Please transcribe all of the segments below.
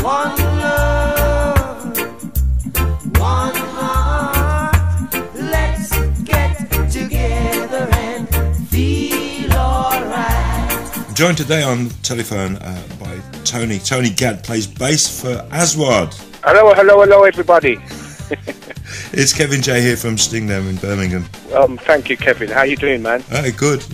One love, one heart. Let's get together and feel alright. Joined today on telephone by Tony. Tony Gad plays bass for Aswad. Hello, everybody. It's Kevin J here from Stingnam in Birmingham. Thank you, Kevin. How you doing, man? Good.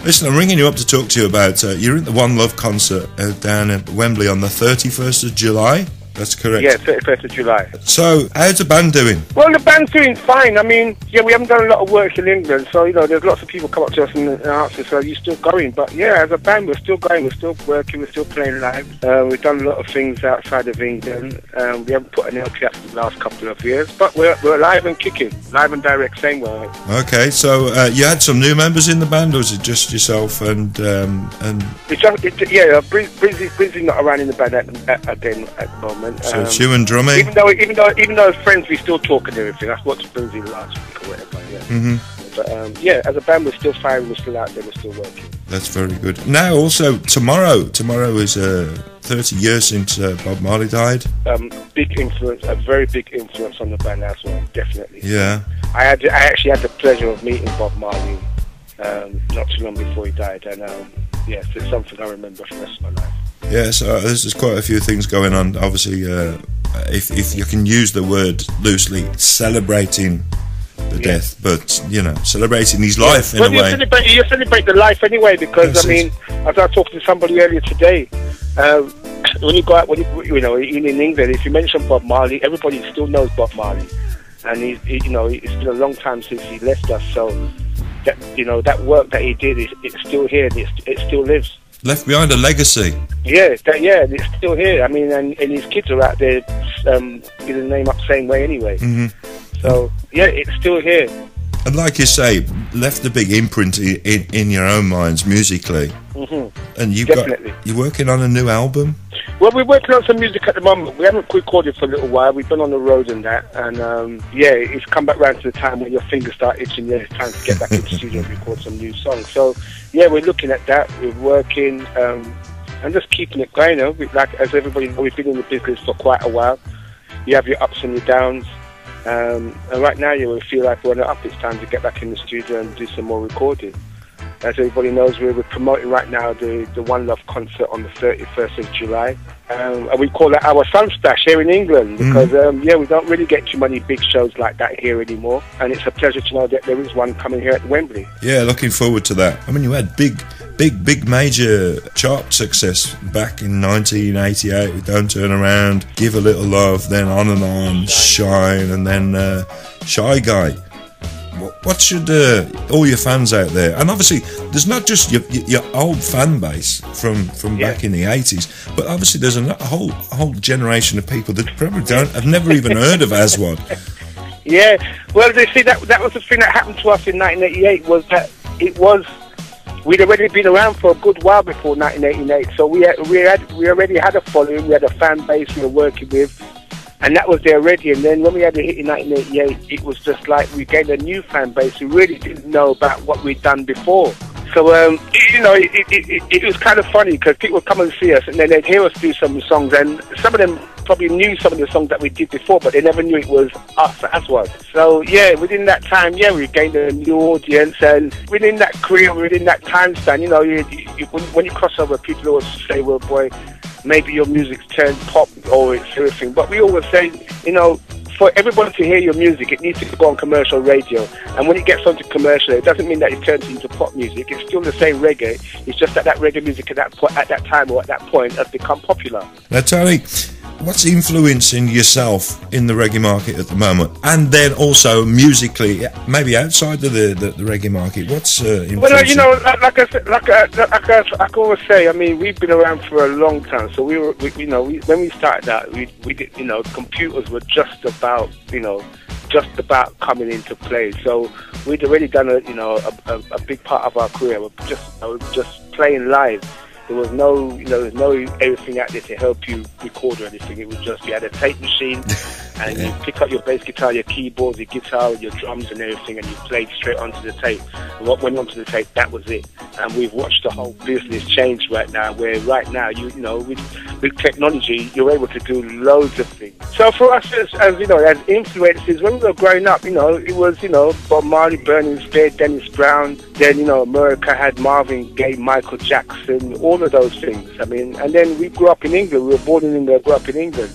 Listen, I'm ringing you up to talk to you about, you're at the One Love concert down at Wembley on the 31st of July. That's correct? Yeah, 31st of July. So, how's the band doing? Well, the band's doing fine. I mean, yeah, we haven't done a lot of work in England, so, you know, there's lots of people come up to us and ask us, are you still going? But, yeah, as a band, we're still going, we're still working, we're still playing live. We've done a lot of things outside of England. We haven't put an LP out for the last couple of years, but we're live and kicking, live and direct, same way. Okay, so you had some new members in the band, or was it just yourself and... Brizzy's not around in the band at the moment. So it's you and drumming? Even though as friends, we still talk and everything. That's what's Brizzy last week or whatever. Yeah. Mm-hmm. But yeah, as a band, we're still firing. We're still out there. We're still working. That's very good. Now, also tomorrow is 30 years since Bob Marley died. Big influence, a very big influence on the band as well. Definitely. Yeah. I actually had the pleasure of meeting Bob Marley not too long before he died, and yes, it's something I remember for the rest of my life. Yeah, so there's quite a few things going on. Obviously, if you can use the word loosely, celebrating the death, but, you know, celebrating his life in a way. You celebrate the life anyway, because, I mean, as I was talking to somebody earlier today, when you go out, you know, in England, if you mention Bob Marley, everybody still knows Bob Marley. And, it's been a long time since he left us, so, that, you know, that work that he did, it's still here, and it still lives. Left behind a legacy. Yeah, it's still here. I mean, and his kids are out there getting the name up the same way anyway. Mm-hmm. So, yeah, it's still here. And like you say, left a big imprint in your own minds musically. Mm-hmm. And you're working on a new album? Well, we're working on some music at the moment. We haven't recorded for a little while. We've been on the road and that. And, yeah, it's come back round to the time when your fingers start itching. Yeah, it's time to get back in the studio and record some new songs. So, yeah, we're looking at that. We're working and just keeping it going. You know? Like, as everybody knows, we've been in the business for quite a while. You have your ups and your downs. And right now, we feel like we're on the up. It's time to get back in the studio and do some more recording. As everybody knows, we're promoting right now the One Love concert on the 31st of July. And we call it our Sun Stash here in England because, yeah, we don't really get too many big shows like that here anymore. And it's a pleasure to know that there is one coming here at Wembley. Yeah, looking forward to that. I mean, you had big major chart success back in 1988 with Don't Turn Around, Give a Little Love, then On and On, Shine, and then Shy Guy. What should all your fans out there, and obviously there's not just your old fan base from back in the 80s, but obviously there's a whole generation of people that probably have never even heard of Aswad. Yeah, well, they see that was the thing that happened to us in 1988 was that we'd already been around for a good while before 1988, so we already had a following, we had a fan base we were working with. And that was there already. And then when we had a hit in 1988, it was just like we gained a new fan base who really didn't know about what we'd done before. So, you know, it was kind of funny because people would come and see us and then they'd hear us do some songs. And some of them probably knew some of the songs that we did before, but they never knew it was us as well. So, yeah, within that time, yeah, we gained a new audience. And within that career, within that time span, you know, when you cross over, people always say, well, boy, maybe your music's turned pop or it's everything. But we always say, you know, for everyone to hear your music, it needs to go on commercial radio. And when it gets onto commercial, it doesn't mean that it turns into pop music. It's still the same reggae. It's just that reggae music at that time or at that point has become popular. Now, Tony, what's influencing yourself in the reggae market at the moment? And then also musically, maybe outside of the reggae market, what's influencing? Well, you know, like I always say, I mean, we've been around for a long time. So when we started out, we did, you know, computers were just about coming into play. So we'd already done a big part of our career was just playing live. There was no everything out there to help you record or anything. It was just, you had a tape machine and you pick up your bass guitar, your keyboards, your guitar, your drums and everything, and you played straight onto the tape. And what went onto the tape, that was it. And we've watched the whole business change right now, where right now, you know, with technology, you're able to do loads of things. So for us, as you know, as influences, when we were growing up, you know, it was, you know, Bob Marley, Burning Spear, Dennis Brown. Then, you know, America had Marvin Gaye, Michael Jackson, all of those things. I mean, and then we grew up in England. We were born in England, grew up in England.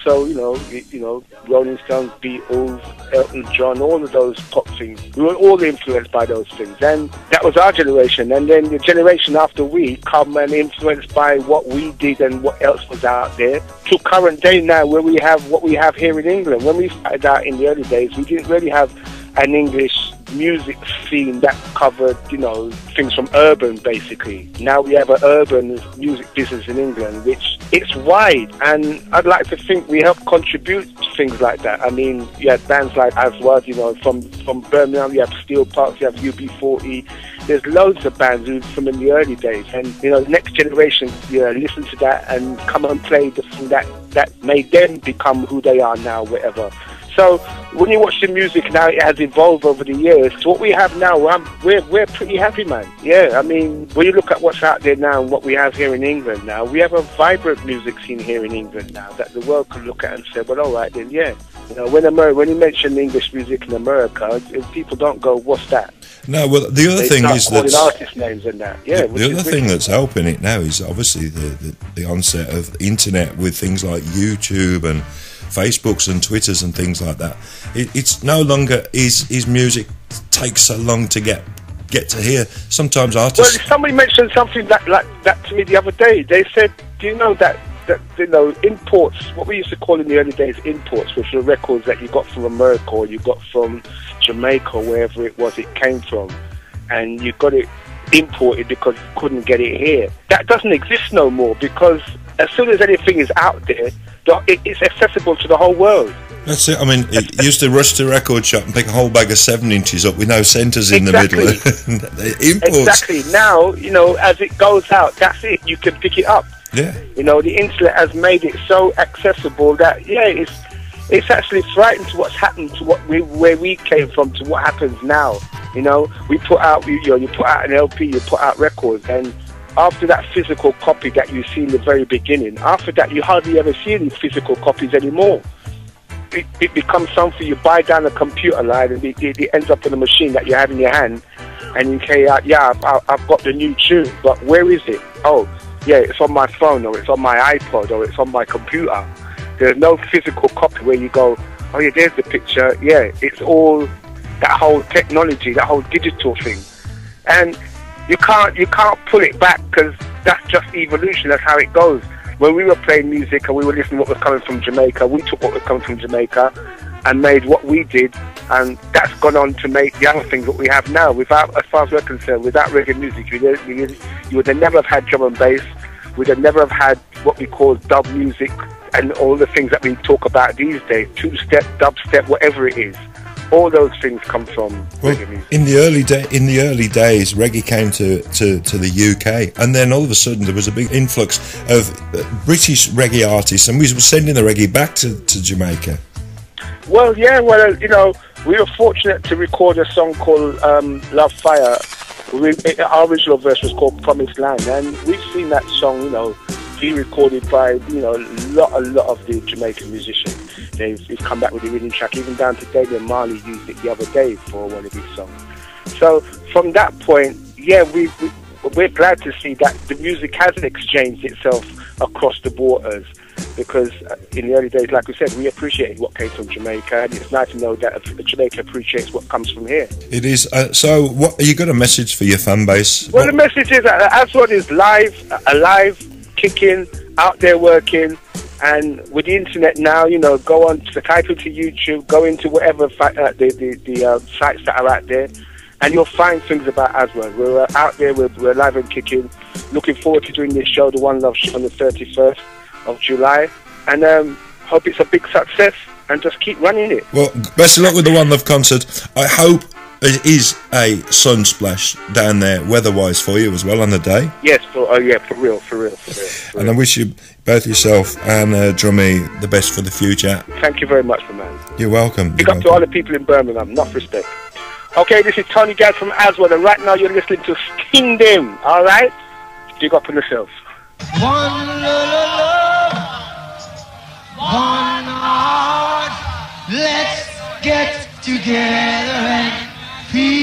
So, you know, Rolling Stones, Beatles, Elton John, all of those pop things. We were all influenced by those things. And that was our generation. And then the generation after we come and influenced by what we did and what else was out there. To current day now, where we have what we have here in England. When we started out in the early days, we didn't really have an English music scene that covered, you know, things from urban, basically. Now we have an urban music business in England, which it's wide, and I'd like to think we help contribute to things like that. I mean, you have bands like Aswad, you know, from Birmingham, you have Steel Parks, you have UB40. There's loads of bands from in the early days, and, you know, the next generation, you know, listen to that and come and play the thing that made them become who they are now, whatever. So when you watch the music now, it has evolved over the years. So what we have now, we're pretty happy, man. Yeah, I mean, when you look at what's out there now and what we have here in England now, we have a vibrant music scene here in England now that the world can look at and say, well, all right, then, yeah. You know, when you mention English music in America, people don't go, what's that? No, well, the other thing is that artist names and that. Yeah, the other thing that's helping it now is obviously the onset of the internet with things like YouTube and Facebooks and Twitters and things like that. It's no longer is music takes so long to get to hear. Sometimes artists. Well, somebody mentioned something like that to me the other day. They said, "Do you know that you know, imports? What we used to call in the early days imports, which were records that you got from America or you got from Jamaica or wherever it was it came from, and you got it imported because you couldn't get it here. That doesn't exist no more, because as soon as anything is out there, it's accessible to the whole world." That's it. I mean, it used to rush to a record shop and pick a whole bag of 7-inches up with no centres in the middle. Imports. Exactly. Now, you know, as it goes out, that's it. You can pick it up. Yeah. You know, the internet has made it so accessible that, yeah, it's actually frightening to what's happened to where we came from to what happens now. You know, you put out an LP, you put out records, and after that physical copy that you see in the very beginning, after that you hardly ever see any physical copies anymore. It becomes something you buy down a computer line, and it ends up in a machine that you have in your hand, and you say, yeah, I've got the new tune, but where is it? Oh, yeah, it's on my phone, or it's on my iPod, or it's on my computer. There's no physical copy where you go, oh yeah, there's the picture. Yeah, it's all that whole technology, that whole digital thing, and you can't pull it back, because that's just evolution. That's how it goes. When we were playing music and we were listening to what was coming from Jamaica, we took what was coming from Jamaica and made what we did, and that's gone on to make the other things that we have now. Without, as far as we're concerned, without reggae music, you would have never have had drum and bass. We'd have never have had what we call dub music and all the things that we talk about these days, two-step, dubstep, whatever it is. All those things come from reggae music. In the early days, reggae came to the UK, and then all of a sudden there was a big influx of British reggae artists, and we were sending the reggae back to Jamaica. Well, yeah, you know, we were fortunate to record a song called Love Fire. Our original verse was called Promised Land, and we've seen that song, you know, be recorded by, you know, a lot of the Jamaican musicians. They've come back with a rhythm track, even down to David Marley used it the other day for one of his songs. So from that point, yeah, we're glad to see that the music has exchanged itself across the borders, because in the early days, like we said, we appreciated what came from Jamaica, and it's nice to know that Jamaica appreciates what comes from here. It is. So, what you got a message for your fan base? Well, the message is that Aswad is alive, kicking, out there working, and with the internet now, you know, go on to type into YouTube, go into whatever the sites that are out there, and you'll find things about Aswad. We're out there, we're alive and kicking. Looking forward to doing this show, the One Love Show, on the 31st of July, and hope it's a big success, and just keep running it. Well, best of luck with the One Love concert. I hope It is a sun splash down there, weather-wise, for you as well on the day. Yes, for real. And I wish you, both yourself and Drummy, the best for the future. Thank you very much, my man. You're welcome. Big up to all the people in Birmingham, enough respect. Okay, this is Tony Gad from Aswad, and right now you're listening to Sting Them, alright? Big up on yourself. One love, one heart, let's get together and feel